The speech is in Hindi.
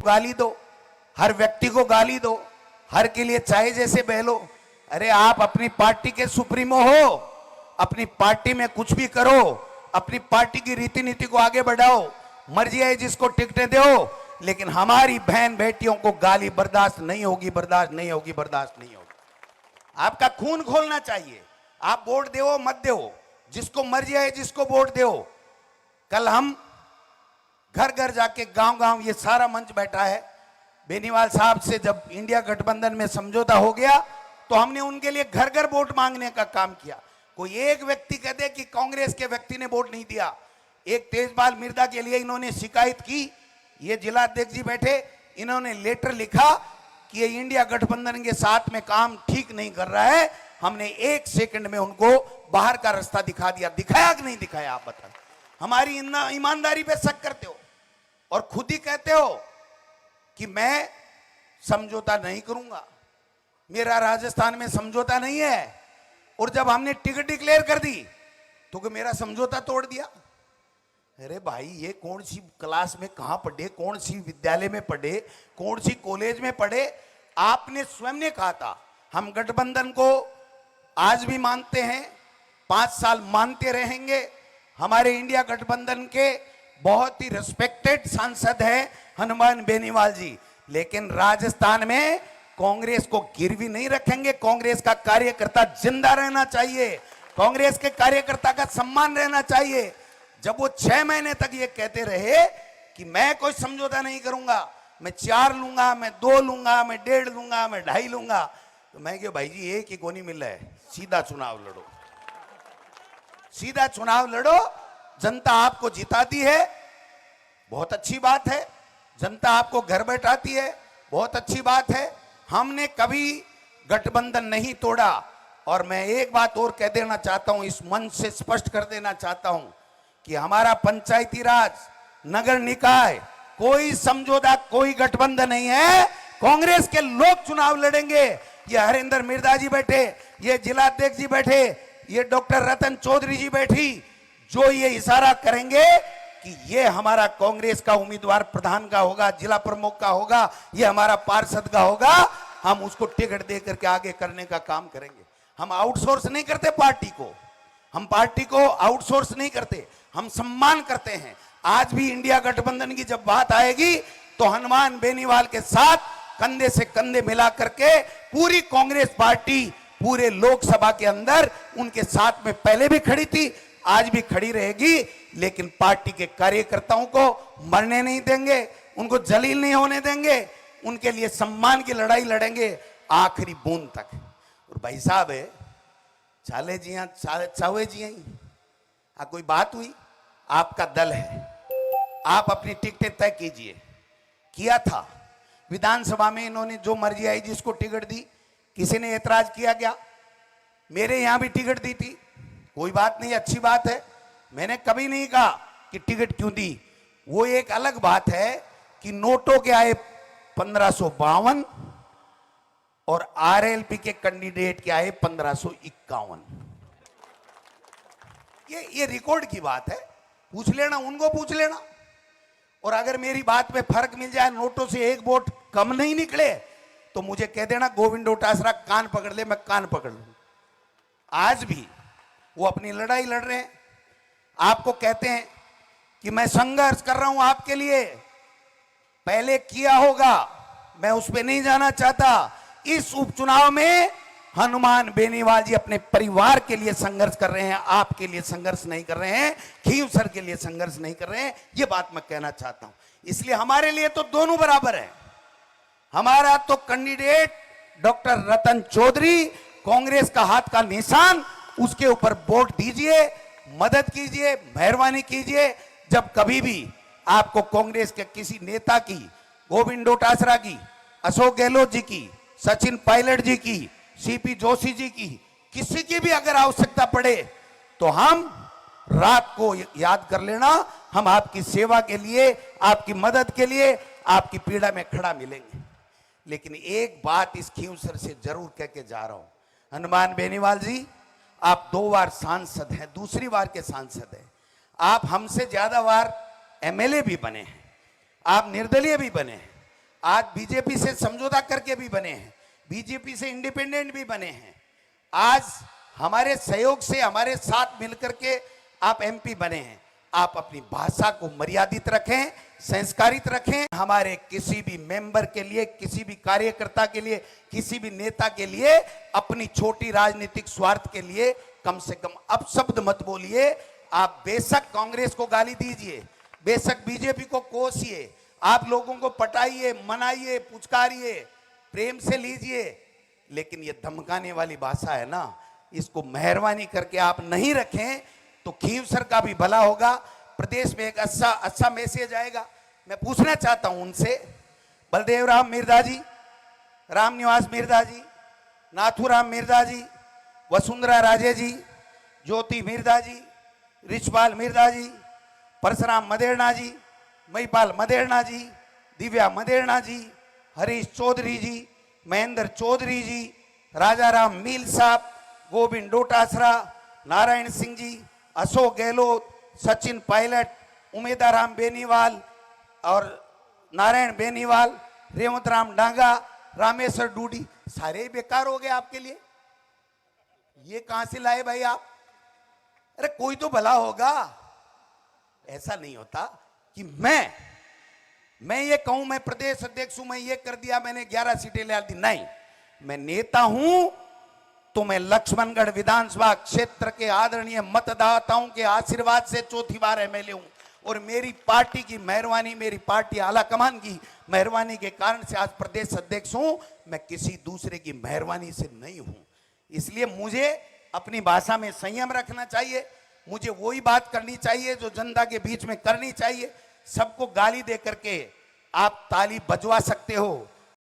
गाली दो, हर व्यक्ति को गाली दो, हर के लिए चाय जैसे बहलो। अरे आप अपनी पार्टी के सुप्रीमो हो, अपनी पार्टी में कुछ भी करो, अपनी पार्टी की रीति नीति को आगे बढ़ाओ, मर्जी है जिसको टिकटें दो, लेकिन हमारी बहन बेटियों को गाली बर्दाश्त नहीं होगी, बर्दाश्त नहीं होगी, बर्दाश्त नहीं होगी। आपका खून खोलना चाहिए। आप वोट दो मत दो, जिसको मर्जी है जिसको वोट दो। कल हम घर घर जाके गांव गांव, ये सारा मंच बैठा है, बेनीवाल साहब से जब इंडिया गठबंधन में समझौता हो गया तो हमने उनके लिए घर घर वोट मांगने का काम किया। कोई एक व्यक्ति कह दे कि कांग्रेस के व्यक्ति ने वोट नहीं दिया। एक तेजपाल मिर्जा के लिए इन्होंने शिकायत की, ये जिला अध्यक्ष जी बैठे, इन्होंने लेटर लिखा कि ये इंडिया गठबंधन के साथ में काम ठीक नहीं कर रहा है। हमने 1 सेकंड में उनको बाहर का रास्ता दिखा दिया। दिखाया कि नहीं दिखाया? आप बताओ। हमारी ईमानदारी पे शक करते हो और खुद ही कहते हो कि मैं समझौता नहीं करूंगा, मेरा राजस्थान में समझौता नहीं है। और जब हमने टिकट डिक्लेयर कर दी तो मेरा समझौता तोड़ दिया। अरे भाई, ये कौन सी क्लास में कहां पढ़े, कौन सी विद्यालय में पढ़े, कौन सी कॉलेज में पढ़े? आपने स्वयं ने कहा था हम गठबंधन को आज भी मानते हैं, 5 साल मानते रहेंगे। हमारे इंडिया गठबंधन के बहुत ही रिस्पेक्टेड सांसद हैं हनुमान बेनीवाल जी, लेकिन राजस्थान में कांग्रेस को गिरवी नहीं रखेंगे। कांग्रेस का कार्यकर्ता जिंदा रहना चाहिए, कांग्रेस के कार्यकर्ता का सम्मान रहना चाहिए। जब वो 6 महीने तक ये कहते रहे कि मैं कोई समझौता नहीं करूंगा, मैं 4 लूंगा, मैं 2 लूंगा, मैं 1.5 लूंगा, मैं 2.5 लूंगा, तो मैं क्यों भाई जी, एक ही को नहीं मिल रहा है। सीधा चुनाव लड़ो, सीधा चुनाव लड़ो। जनता आपको जिताती है, बहुत अच्छी बात है। जनता आपको घर बैठाती है, बहुत अच्छी बात है। हमने कभी गठबंधन नहीं तोड़ा। और मैं एक बात और कह देना चाहता हूं, इस मंच से स्पष्ट कर देना चाहता हूं कि हमारा पंचायती राज, नगर निकाय, कोई समझौता, कोई गठबंधन नहीं है। कांग्रेस के लोग चुनाव लड़ेंगे। ये हरिंदर मिर्जा जी बैठे, ये जिला अध्यक्ष जी बैठे, ये डॉक्टर रतन चौधरी जी बैठी, जो ये इशारा करेंगे कि ये हमारा कांग्रेस का उम्मीदवार प्रधान का होगा, जिला प्रमुख का होगा, ये हमारा पार्षद का होगा, हम उसको टिकट दे करके आगे करने का काम करेंगे। हम आउटसोर्स नहीं करते पार्टी को, हम पार्टी को आउटसोर्स नहीं करते, हम सम्मान करते हैं। आज भी इंडिया गठबंधन की जब बात आएगी तो हनुमान बेनीवाल के साथ कंधे से कंधे मिला करके पूरी कांग्रेस पार्टी पूरे लोकसभा के अंदर उनके साथ में पहले भी खड़ी थी, आज भी खड़ी रहेगी। लेकिन पार्टी के कार्यकर्ताओं को मरने नहीं देंगे, उनको जलील नहीं होने देंगे, उनके लिए सम्मान की लड़ाई लड़ेंगे आखिरी बूंद तक। और भाई साहब है चाले जी चावे जी कोई बात हुई, आपका दल है, आप अपनी टिकटें तय कीजिए। किया था विधानसभा में, इन्होंने जो मर्जी आई जिसको टिकट दी, किसी ने ऐतराज किया क्या? मेरे यहां भी टिकट दी थी, कोई बात नहीं, अच्छी बात है। मैंने कभी नहीं कहा कि टिकट क्यों दी। वो एक अलग बात है कि नोटों के आए 1552 और आरएलपी के कैंडिडेट के आए 1551। ये रिकॉर्ड की बात है, पूछ लेना, उनको पूछ लेना। और अगर मेरी बात में फर्क मिल जाए, नोटों से 1 वोट कम नहीं निकले, तो मुझे कह देना गोविंद डोटासरा कान पकड़ ले, मैं कान पकड़ लूं। आज भी वो अपनी लड़ाई लड़ रहे हैं, आपको कहते हैं कि मैं संघर्ष कर रहा हूं आपके लिए, पहले किया होगा, मैं उस पर नहीं जाना चाहता। इस उपचुनाव में हनुमान बेनीवाल जी अपने परिवार के लिए संघर्ष कर रहे हैं, आपके लिए संघर्ष नहीं कर रहे हैं, खींवसर के लिए संघर्ष नहीं कर रहे हैं। ये बात मैं कहना चाहता हूं। इसलिए हमारे लिए तो दोनों बराबर है। हमारा तो कैंडिडेट डॉक्टर रतन चौधरी, कांग्रेस का हाथ का निशान, उसके ऊपर वोट दीजिए, मदद कीजिए, मेहरबानी कीजिए। जब कभी भी आपको कांग्रेस के किसी नेता की, गोविंद डोटासरा की, अशोक गहलोत जी की, सचिन पायलट जी की, सीपी जोशी जी की, किसी की भी अगर आवश्यकता पड़े तो हम रात को याद कर लेना, हम आपकी सेवा के लिए, आपकी मदद के लिए, आपकी पीड़ा में खड़ा मिलेंगे। लेकिन एक बात इस खींवसर से जरूर कह के जा रहा हूं, हनुमान बेनीवाल जी, आप 2 बार सांसद हैं, दूसरी बार के सांसद हैं। आप हमसे ज्यादा बार एमएलए भी बने हैं, आप निर्दलीय भी बने हैं, आज बीजेपी से समझौता करके भी बने हैं, बीजेपी से इंडिपेंडेंट भी बने हैं। आज हमारे सहयोग से, हमारे साथ मिलकर के आप एमपी बने हैं। आप अपनी भाषा को मर्यादित रखें, संस्कारित रखें। हमारे किसी भी मेंबर के लिए, किसी भी कार्यकर्ता के लिए, किसी भी नेता के लिए अपनी छोटी राजनीतिक स्वार्थ के लिए कम से कम अपशब्द मत बोलिए। आप बेशक कांग्रेस को गाली दीजिए, बेशक बीजेपी को कोसिए, आप लोगों को पटाइए, मनाइए, पुचकारिए, प्रेम से लीजिए, लेकिन ये धमकाने वाली भाषा है ना, इसको मेहरबानी करके आप नहीं रखें तो खींवसर का भी भला होगा, प्रदेश में एक अच्छा मैसेज आएगा। मैं पूछना चाहता हूं उनसे, बलदेव राम मिर्धा जी, रामनिवास मिर्धा जी, नाथूराम मिर्धा जी, वसुंधरा राजे जी, ज्योति मिर्धा जी, रिचपाल मिर्धा जी, परशुराम मदेरणा जी, महिपाल मदेरणा जी, दिव्या मदेरणा जी, हरीश चौधरी जी, महेंद्र चौधरी जी, राजा राम मील साहब, गोविंद डोटासरा, नारायण सिंह जी, अशोक गहलोत, सचिन पायलट, उमेदाराम बेनीवाल और नारायण बेनीवाल, रेवंत राम डांगा, रामेश्वर डूडी, सारे बेकार हो गए आपके लिए। ये कहां से लाए भाई आप? अरे कोई तो भला होगा। ऐसा नहीं होता कि मैं ये कहूं मैं प्रदेश अध्यक्ष हूं, मैं ये कर दिया, मैंने 11 सीटें ले दी। नहीं, मैं नेता हूं तो मैं लक्ष्मणगढ़ विधानसभा क्षेत्र के आदरणीय मतदाताओं के आशीर्वाद से चौथी बार एमएलए हूं, और मेरी पार्टी की मेहरबानी, मेरी पार्टी आला कमान की मेहरबानी के कारण से आज प्रदेश अध्यक्ष हूं। मैं किसी दूसरे की मेहरबानी से नहीं हूं। इसलिए मुझे अपनी भाषा में संयम रखना चाहिए, मुझे वही बात करनी चाहिए जो जनता के बीच में करनी चाहिए। सबको गाली दे करके आप ताली बजवा सकते हो,